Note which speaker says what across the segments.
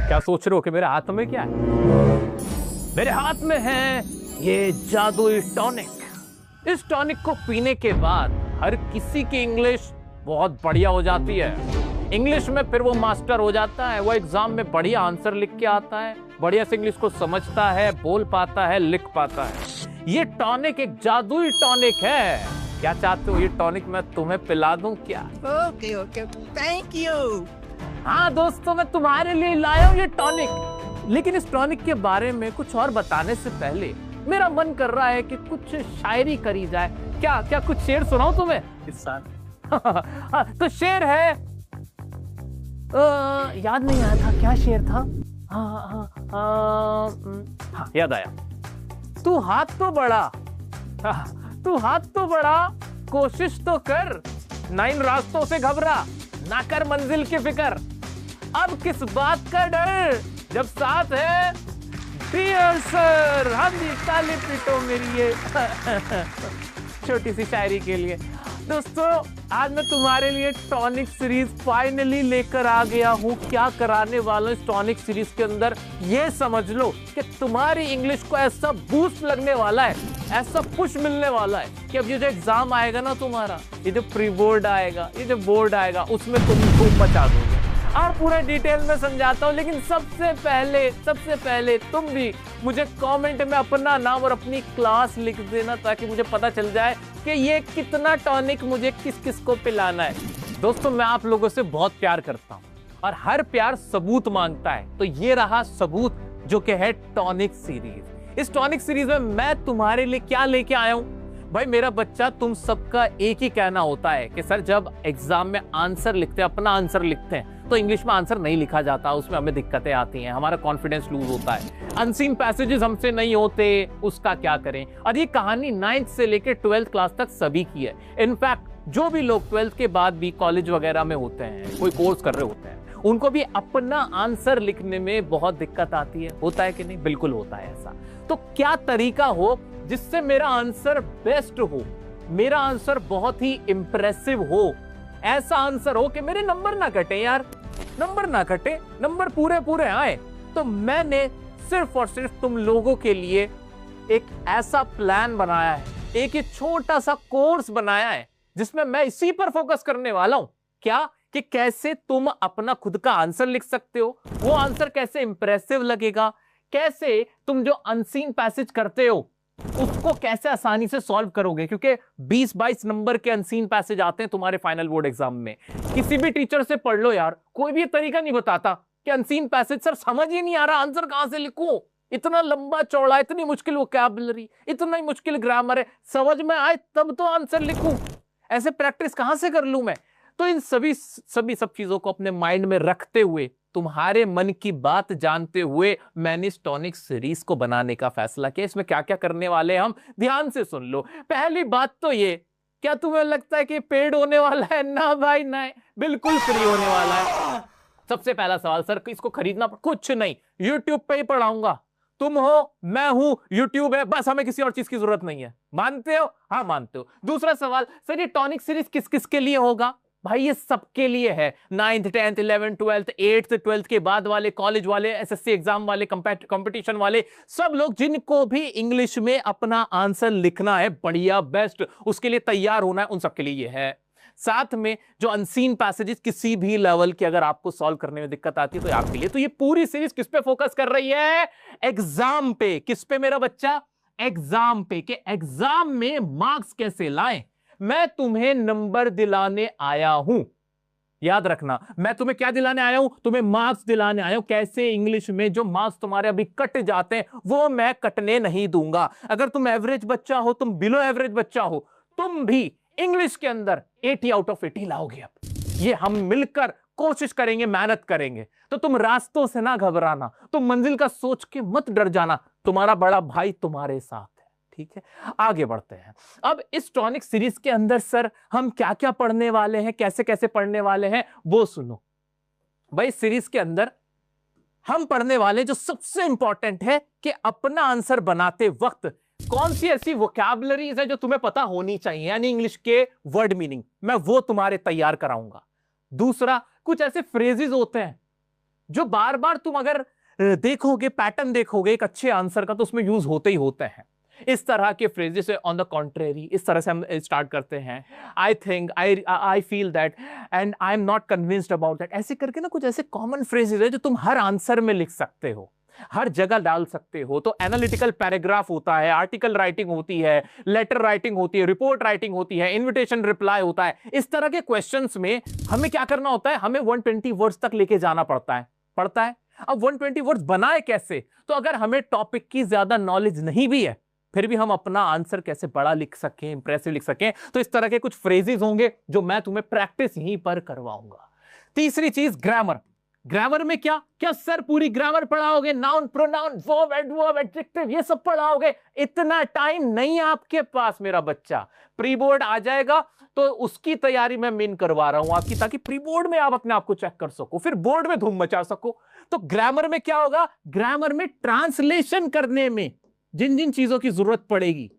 Speaker 1: क्या सोच रहे हो कि मेरे हाथ में क्या है? मेरे हाथ में है ये जादुई टॉनिक। इस टॉनिक को पीने के बाद हर किसी की इंग्लिश बहुत बढ़िया हो जाती है। इंग्लिश में फिर वो मास्टर हो जाता है, वो एग्जाम में बढ़िया आंसर लिख के आता है, बढ़िया से इंग्लिश को समझता है, बोल पाता है, लिख पाता है। ये टॉनिक एक जादुई टॉनिक है। क्या चाहते हो ये टॉनिक मैं तुम्हें पिला दूं क्या?
Speaker 2: Okay okay, thank you.
Speaker 1: हाँ दोस्तों, मैं तुम्हारे लिए लाया हूँ ये टॉनिक। लेकिन इस टॉनिक के बारे में कुछ और बताने से पहले मेरा मन कर रहा है कि कुछ शायरी करी जाए। क्या क्या कुछ शेर सुनाऊं तुम्हें इस साल? तो शेर है, याद नहीं आया था क्या शेर था। हाँ याद आया। तू हाथ तो बढ़ा, तू हाथ तो बढ़ा, कोशिश तो कर, ना इन रास्तों से घबरा, ना कर मंजिल की फिक्र, अब किस बात का डर जब साथ है डियर सर। हम ताली पीटो मेरी ये छोटी सी शायरी के लिए। दोस्तों आज मैं तुम्हारे लिए टॉनिक सीरीज फाइनली लेकर आ गया हूँ। क्या कराने वाला हूँ इस टॉनिक सीरीज के अंदर, ये समझ लो कि तुम्हारी इंग्लिश को ऐसा बूस्ट लगने वाला है, ऐसा पुश मिलने वाला है कि अब ये जो एग्जाम आएगा ना तुम्हारा, ये जो प्री बोर्ड आएगा, ये जो बोर्ड आएगा, उसमें तुम खूब मचा दोगे। और पूरा डिटेल में समझाता हूँ, लेकिन सबसे पहले तुम भी मुझे कमेंट में अपना नाम और अपनी क्लास लिख देना, ताकि मुझे पता चल जाए कि ये कितना टॉनिक मुझे किस किस को पिलाना है। दोस्तों मैं आप लोगों से बहुत प्यार करता हूँ और हर प्यार सबूत मांगता है। तो ये रहा सबूत, जो कि है टॉनिक सीरीज। इस टॉनिक सीरीज में मैं तुम्हारे लिए क्या लेके आया हूँ भाई मेरा बच्चा, तुम सबका एक ही कहना होता है कि सर जब एग्जाम में आंसर लिखते हैं, अपना आंसर लिखते हैं, तो इंग्लिश में आंसर नहीं लिखा जाता, उसमें हमें दिक्कतें आती हैं, हमारा कॉन्फिडेंस लूज होता है, अनसीन पैसेजेस हमसे नहीं होते, उसका क्या करें। और ये कहानी 9th से लेकर 12th क्लास तक सभी की है। इनफैक्ट जो भी लोग 12th के बाद भी कॉलेज वगैरह में होते हैं, कोई कोर्स कर रहे होते हैं, उनको भी अपना आंसर लिखने में बहुत दिक्कत आती है। होता है कि नहीं? बिल्कुल होता है ऐसा। तो क्या तरीका हो जिससे मेरा आंसर बेस्ट हो, मेरा आंसर बहुत ही इंप्रेसिव हो, ऐसा आंसर हो कि मेरे नंबर ना कटे यार, नंबर ना कटे, नंबर पूरे पूरे आए। तो मैंने सिर्फ और सिर्फ तुम लोगों के लिए एक ऐसा प्लान बनाया है, एक छोटा सा कोर्स बनाया है, जिसमें मैं इसी पर फोकस करने वाला हूं। क्या कि कैसे तुम अपना खुद का आंसर लिख सकते हो, वो आंसर कैसे इंप्रेसिव लगेगा, कैसे तुम जो अनसीन पैसेज करते हो उसको कैसे आसानी से सॉल्व करोगे, क्योंकि 20-22 नंबर के अनसीन पैसेज आते हैं तुम्हारे फाइनल बोर्ड एग्जाम में। किसी भी टीचर से पढ़ लो यार, कोई भी तरीका नहीं बताता कि अनसीन पैसेज सर समझ ही नहीं आ रहा, आंसर कहां से लिखूं, इतना लंबा चौड़ा, इतनी मुश्किल वोकैबुलरी, इतना ही मुश्किल ग्रामर है, समझ में आए तब तो आंसर लिखूं, ऐसे प्रैक्टिस कहां से कर लूं मैं। तो इन सब चीजों को अपने माइंड में रखते हुए, तुम्हारे मन की बात जानते हुए, मैंने इस टॉनिक सीरीज को बनाने का फैसला किया। इसमें क्या क्या करने वाले हम ध्यान से सुन लो। पहली बात तो ये, क्या तुम्हें लगता है कि पेड होने वाला है? ना भाई ना, बिल्कुल फ्री होने वाला है। सबसे पहला सवाल, सर इसको खरीदना? कुछ नहीं, यूट्यूब पे ही पढ़ाऊंगा। तुम हो, मैं हूं, यूट्यूब है, बस हमें किसी और चीज की जरूरत नहीं है। मानते हो? हाँ मानते हो। दूसरा सवाल, सर ये टॉनिक सीरीज किस किस के लिए होगा? भाई ये सबके लिए है। 9th 10th 11th 12th 8th 12th के बाद वाले, कॉलेज वाले, एसएससी एग्जाम वाले, कंपटीशन वाले, सब लोग जिनको भी इंग्लिश में अपना आंसर लिखना है बढ़िया बेस्ट, उसके लिए तैयार होना है, उन सबके लिए ये है। साथ में जो अनसीन पैसेजेस किसी भी लेवल के अगर आपको सॉल्व करने में दिक्कत आती है तो आपके लिए। तो ये पूरी सीरीज किस पे फोकस कर रही है? एग्जाम पे। किस पे मेरा बच्चा? एग्जाम पे। कि एग्जाम में मार्क्स कैसे लाएं। मैं तुम्हें नंबर दिलाने आया हूं, याद रखना। मैं तुम्हें क्या दिलाने आया हूं? तुम्हें मार्क्स दिलाने आया हूं। कैसे? इंग्लिश में जो मार्क्स तुम्हारे अभी कट जाते हैं वो मैं कटने नहीं दूंगा। अगर तुम एवरेज बच्चा हो, तुम बिलो एवरेज बच्चा हो, तुम भी इंग्लिश के अंदर 80 आउट ऑफ 80 लाओगे। अब ये हम मिलकर कोशिश करेंगे, मेहनत करेंगे। तो तुम रास्तों से ना घबराना, तुम मंजिल का सोच के मत डर जाना, तुम्हारा बड़ा भाई तुम्हारे साथ। ठीक है, आगे बढ़ते हैं। अब इस टॉनिक सीरीज के अंदर सर हम क्या क्या पढ़ने वाले हैं, कैसे कैसे पढ़ने वाले हैं, वो सुनो भाई। सीरीज के अंदर हम पढ़ने वाले जो सबसे इंपॉर्टेंट है कि अपना आंसर बनाते वक्त कौन सी ऐसी वोकैबुलरीज है जो तुम्हें पता होनी चाहिए, यानी इंग्लिश के वर्ड मीनिंग, मैं वो तुम्हारे तैयार कराऊंगा। दूसरा, कुछ ऐसे फ्रेजेस होते हैं जो बार बार तुम अगर देखोगे, पैटर्न देखोगे एक अच्छे आंसर का, तो उसमें यूज होते ही होते हैं इस तरह के फ्रेजेस। ऑन द कॉन्ट्रेरी, इस तरह से हम स्टार्ट करते हैं, I think, I feel that, and I am not convinced about that, ऐसे करके ना कुछ ऐसे कॉमन फ्रेजेस है जो तुम हर आंसर में लिख सकते हो, हर जगह डाल सकते हो। तो एनालिटिकल पैराग्राफ होता है, आर्टिकल राइटिंग होती है, लेटर राइटिंग होती है, रिपोर्ट राइटिंग होती है, इन्विटेशन रिप्लाई होता है। इस तरह के क्वेश्चंस में हमें क्या करना होता है, हमें 120 वर्ड्स तक लेके जाना पड़ता है। अब 120 वर्ड्स बनाए कैसे? तो अगर हमें टॉपिक की ज्यादा नॉलेज नहीं भी है, फिर भी हम अपना आंसर कैसे बड़ा लिख सकें, इंप्रेसिव लिख सकें, तो इस तरह के कुछ फ्रेजेस होंगे जो मैं तुम्हें प्रैक्टिस यहीं पर करवाऊंगा। तीसरी चीज, ग्रामर। ग्रामर में क्या क्या सर पूरी ग्रामर पढ़ाओगे? Noun, pronoun, verb, adverb, adjective, ये सब पढ़ाओगे? इतना टाइम नहीं है आपके पास मेरा बच्चा। प्री बोर्ड आ जाएगा तो उसकी तैयारी मैं मेन करवा रहा हूं आपकी, ताकि प्री बोर्ड में आप अपने आप को चेक कर सको, फिर बोर्ड में धूम मचा सको। तो ग्रामर में क्या होगा? ग्रामर में ट्रांसलेशन करने में जिन जिन चीजों की जरूरत पड़ेगी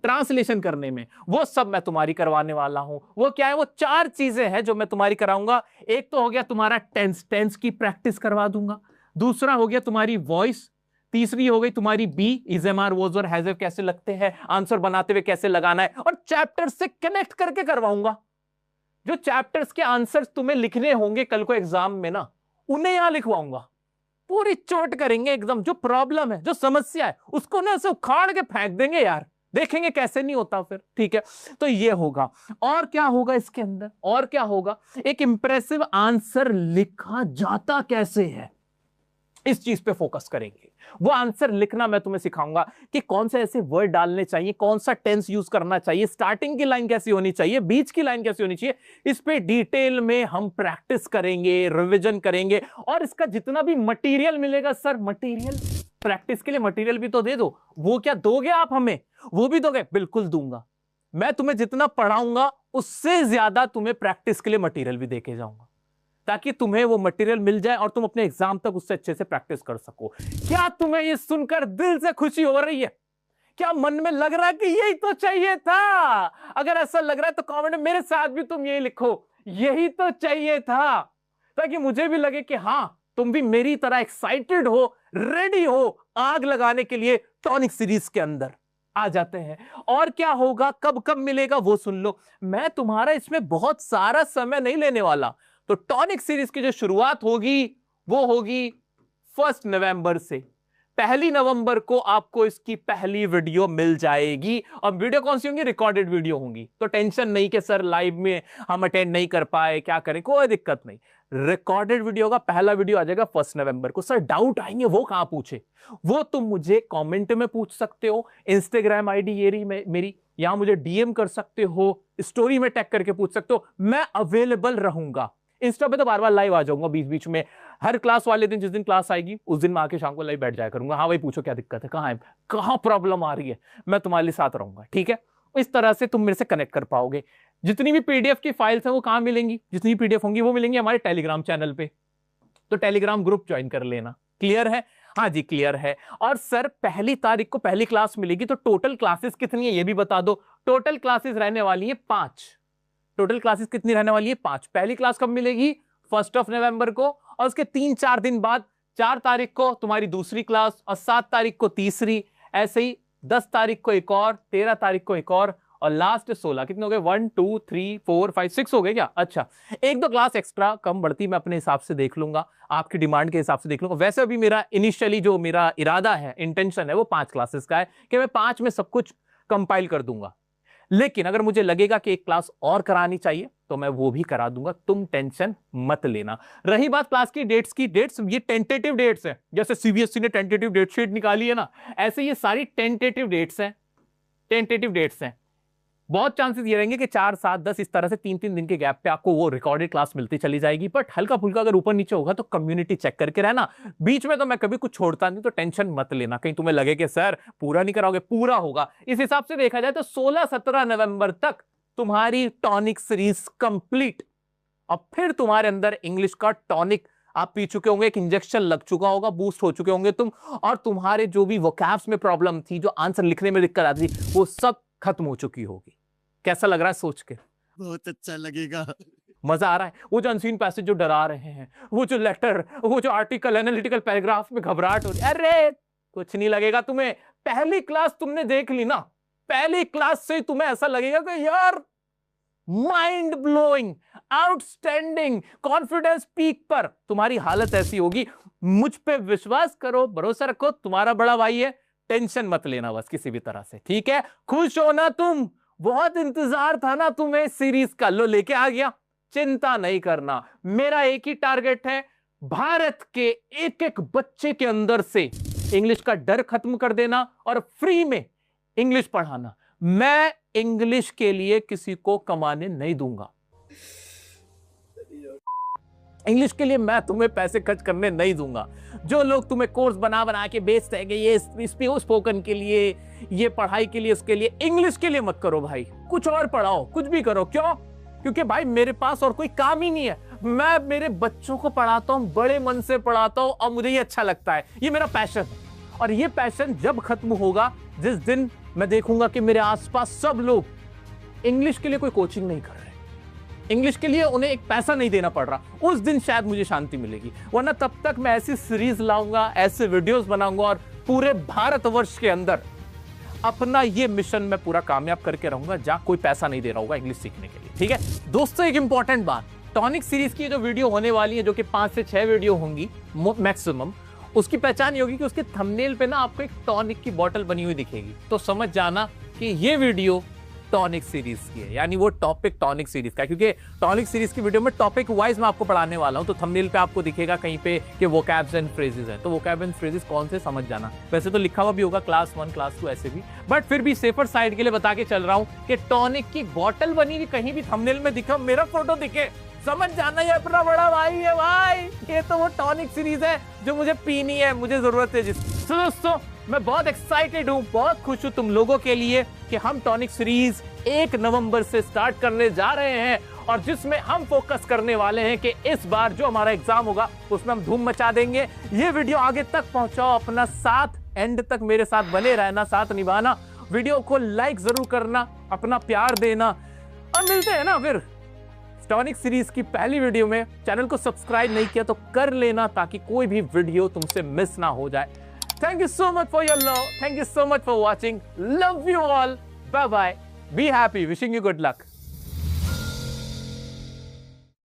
Speaker 1: ट्रांसलेशन करने में, वो सब मैं तुम्हारी करवाने वाला हूं। वो क्या है? वो 4 चीजें हैं जो मैं तुम्हारी कराऊंगा। एक तो हो गया तुम्हारा टेंस की प्रैक्टिस करवा दूंगा। दूसरा हो गया तुम्हारी वॉइस। तीसरी हो गई तुम्हारी be, is, am, are, was और हैज कैसे लगते हैं, आंसर बनाते हुए कैसे लगाना है, और चैप्टर से कनेक्ट करके करवाऊंगा। जो चैप्टर्स के आंसर्स तुम्हें लिखने होंगे कल को एग्जाम में ना, उन्हें यहां लिखवाऊंगा। पूरी चोट करेंगे एकदम। जो प्रॉब्लम है, जो समस्या है, उसको ना ऐसे उखाड़ के फेंक देंगे यार, देखेंगे कैसे नहीं होता फिर। ठीक है, तो ये होगा। और क्या होगा इसके अंदर? और क्या होगा? एक इंप्रेसिव आंसर लिखा जाता कैसे है, इस चीज पे फोकस करेंगे। वो आंसर लिखना मैं तुम्हें सिखाऊंगा कि कौन से ऐसे वर्ड डालने चाहिए, कौन सा टेंस यूज करना चाहिए, स्टार्टिंग की लाइन कैसी होनी चाहिए, बीच की लाइन कैसी होनी चाहिए। इस पे डिटेल में हम प्रैक्टिस करेंगे, रिवीजन करेंगे। और इसका जितना भी मटेरियल मिलेगा, सर मटेरियल प्रैक्टिस के लिए मटेरियल भी तो दे दो। वो क्या दोगे आप हमें? वो भी दोगे? बिल्कुल दूंगा। मैं तुम्हें जितना पढ़ाऊंगा उससे ज्यादा तुम्हें प्रैक्टिस के लिए मटेरियल भी देके जाऊंगा, ताकि तुम्हें वो मटेरियल मिल जाए और तुम अपने एग्जाम तक उससे अच्छे से प्रैक्टिस कर सको। क्या तुम्हें ये सुनकर दिल से खुशी हो रही है? क्या मन में लग रहा है कि यही तो चाहिए था? अगर ऐसा लग रहा है तो कमेंट में मेरे साथ भी तुम यही लिखो, यही तो चाहिए था, ताकि मुझे भी लगे कि हां तुम भी मेरी तरह एक्साइटेड हो, रेडी हो आग लगाने के लिए टॉनिक सीरीज के अंदर आ जाते हैं। और क्या होगा, कब कब मिलेगा वो सुन लो। मैं तुम्हारा इसमें बहुत सारा समय नहीं लेने वाला। तो टॉनिक सीरीज की जो शुरुआत होगी वो होगी 1 नवंबर से। 1 नवंबर को आपको इसकी पहली वीडियो मिल जाएगी। और वीडियो कौन सी होंगी? रिकॉर्डेड वीडियो होंगी। तो टेंशन नहीं कि सर लाइव में हम अटेंड नहीं कर पाए, क्या करें, कोई दिक्कत नहीं। रिकॉर्डेड वीडियो का पहला वीडियो आ जाएगा 1 नवंबर को। सर डाउट आएंगे, वो कहां पूछे? वो तुम मुझे कमेंट में पूछ सकते हो, इंस्टाग्राम आईडी ये मेरी, यहां मुझे डीएम कर सकते हो, स्टोरी में टैग करके पूछ सकते हो। मैं अवेलेबल रहूंगा। इंस्टा पे तो बार बार लाइव आ जाऊंगा बीच बीच में। हर क्लास वाले दिन, जिस दिन क्लास आएगी उस दिन मैं आके शाम को लाइव बैठ जाया करूंगा। हाँ भाई पूछो क्या दिक्कत है, कहाँ है, कहाँ प्रॉब्लम आ रही है, मैं तुम्हारे लिए साथ रहूंगा। ठीक है, इस तरह से तुम मेरे से कनेक्ट कर पाओगे। जितनी भी पीडीएफ की फाइल्स हैं वो कहाँ मिलेंगी? जितनी भी पीडीएफ होंगी वो मिलेंगी हमारे टेलीग्राम चैनल पे। तो टेलीग्राम ग्रुप ज्वाइन कर लेना। क्लियर है? हाँ जी क्लियर है। और सर 1 तारीख को पहली क्लास मिलेगी, तो टोटल क्लासेस कितनी है ये भी बता दो। टोटल क्लासेस रहने वाली है 5। टोटल क्लासेस कितनी रहने वाली है? 5। पहली क्लास कब मिलेगी? 1 नवंबर को। और उसके 3-4 दिन बाद 4 तारीख को तुम्हारी दूसरी क्लास, और 7 तारीख को तीसरी, ऐसे ही 10 तारीख को एक और, 13 तारीख को एक और लास्ट 16। कितने हो गए? 1 2 3 4 5 6 हो गए क्या? अच्छा, 1-2 क्लास एक्स्ट्रा कम बढ़ती मैं अपने हिसाब से देख लूंगा, आपकी डिमांड के हिसाब से देख लूंगा। वैसे अभी मेरा इनिशियली जो मेरा इरादा है, इंटेंशन है, वो 5 क्लासेस का है कि मैं 5 में सब कुछ कंपाइल कर दूंगा। लेकिन अगर मुझे लगेगा कि एक क्लास और करानी चाहिए तो मैं वो भी करा दूंगा, तुम टेंशन मत लेना। रही बात क्लास की डेट्स की, डेट्स ये टेंटेटिव डेट्स हैं। जैसे सीबीएसई ने टेंटेटिव डेट शीट निकाली है ना, ऐसे ये सारी टेंटेटिव डेट्स हैं। टेंटेटिव डेट्स हैं। बहुत चांसेस ये रहेंगे कि 4, 7, 10 इस तरह से 3-3 दिन के गैप पे आपको वो रिकॉर्डेड क्लास मिलती चली जाएगी। बट हल्का फुल्का अगर ऊपर नीचे होगा तो कम्युनिटी चेक करके रहना। बीच में तो मैं कभी कुछ छोड़ता नहीं, तो टेंशन मत लेना कहीं तुम्हें लगे कि सर पूरा नहीं कराओगे। पूरा होगा। इस हिसाब से देखा जाए तो 16-17 नवंबर तक तुम्हारी टॉनिक सीरीज कंप्लीट। और फिर तुम्हारे अंदर इंग्लिश का टॉनिक आप पी चुके होंगे, एक इंजेक्शन लग चुका होगा, बूस्ट हो चुके होंगे तुम, और तुम्हारे जो भी वोकैब्स में प्रॉब्लम थी, जो आंसर लिखने में दिक्कत आती थी, वो सब खत्म हो चुकी होगी। कैसा लग रहा है सोच के?
Speaker 2: बहुत अच्छा लगेगा।
Speaker 1: मजा आ रहा है? वो जो अनसीन पैसेज जो डरा रहे हैं, वो जो लेटर, वो जो आर्टिकल, एनालिटिकल पैराग्राफ में घबराहट हो रही है, अरे कुछ नहीं लगेगा तुम्हें। पहली क्लास तुमने देख ली ना, पहली क्लास से तुम्हें ऐसा लगेगा कि यार mind blowing, outstanding, confidence peak पर। तुम्हारी हालत ऐसी होगी। मुझ पे विश्वास करो, भरोसा रखो, तुम्हारा बड़ा भाई है, टेंशन मत लेना बस किसी भी तरह से, ठीक है? खुश हो ना तुम? बहुत इंतजार था ना तुम्हें सीरीज का, लो लेके आ गया। चिंता नहीं करना, मेरा एक ही टारगेट है, भारत के एक एक बच्चे के अंदर से इंग्लिश का डर खत्म कर देना और फ्री में इंग्लिश पढ़ाना। मैं इंग्लिश के लिए किसी को कमाने नहीं दूंगा, इंग्लिश के लिए मैं तुम्हें पैसे खर्च करने नहीं दूंगा। जो लोग तुम्हें कोर्स बना बना के बेचते हैं, ये स्पोकन के लिए, ये पढ़ाई के लिए, उसके लिए, इंग्लिश के लिए मत करो भाई। कुछ और पढ़ाओ, कुछ भी करो। क्यों? क्योंकि भाई मेरे पास और कोई काम ही नहीं है। मैं मेरे बच्चों को पढ़ाता हूं, बड़े मन से पढ़ाता हूं और मुझे ये अच्छा लगता है, ये मेरा पैशन है। और ये पैशन जब खत्म होगा, जिस दिन मैं देखूंगा कि मेरे आसपास सब लोग इंग्लिश के लिए कोई कोचिंग नहीं कर रहे, इंग्लिश के लिए उन्हें एक पैसा नहीं देना पड़ रहा, उस दिन शायद मुझे शांति मिलेगी। वरना तब तक मैं ऐसी सीरीज लाऊंगा, ऐसे वीडियोस बनाऊंगा और पूरे भारतवर्ष के अंदर अपना ये मिशन मैं पूरा कामयाब करके रहूंगा, जहां कोई पैसा नहीं दे रहा होगा इंग्लिश सीखने के लिए, ठीक है दोस्तों? एक इंपॉर्टेंट बात, टॉनिक सीरीज की जो वीडियो होने वाली है, जो कि 5 से 6 वीडियो होंगी मैक्सिमम, उसकी पहचान ये होगी कि उसके थंबनेल पे ना आपको एक टॉनिक की बोतल बनी हुई दिखेगी। तो समझ जाना कि ये वीडियो टॉनिक सीरीज की है, यानी वो टॉपिक टॉनिक सीरीज का है। क्योंकि टॉनिक सीरीज की वीडियो में टॉपिक वाइज मैं आपको पढ़ाने वाला हूं। तो थंबनेल पे आपको दिखेगा कहीं पे कि वोकैब्स एंड फ्रेजेस है, तो वोकैब एंड फ्रेजेस कौन से समझ जाना। वैसे तो लिखा हुआ भी होगा क्लास 1 क्लास 2 ऐसे भी, बट फिर भी सेफर साइड के लिए बता के चल रहा हूं कि टॉनिक की बोतल बनी हुई कहीं भी थंबनेल में दिखे, मेरा फोटो दिखे, समझ जाना ये अपना बड़ा भाई है भाई। ये तो वो टॉनिक सीरीज है जो मुझे पीनी है, मुझे जरूरत है जिस। तो दोस्तों मैं बहुत एक्साइटेड हूं, बहुत खुश हूं तुम लोगों के लिए कि हम टॉनिक सीरीज 1 नवंबर से स्टार्ट करने जा रहे हैं, और जिसमें हम फोकस करने वाले हैं कि इस बार जो हमारा एग्जाम होगा उसमें हम धूम मचा देंगे। ये वीडियो आगे तक पहुंचाओ, अपना साथ एंड तक मेरे साथ बने रहना, साथ निभाना, वीडियो को लाइक जरूर करना, अपना प्यार देना, और मिलते हैं ना फिर टॉनिक सीरीज की पहली वीडियो में। चैनल को सब्सक्राइब नहीं किया तो कर लेना, ताकि कोई भी वीडियो तुमसे मिस ना हो जाए। Thank you so much for your love. Thank you so much for watching. Love you all. Bye bye. Be happy. Wishing you good luck.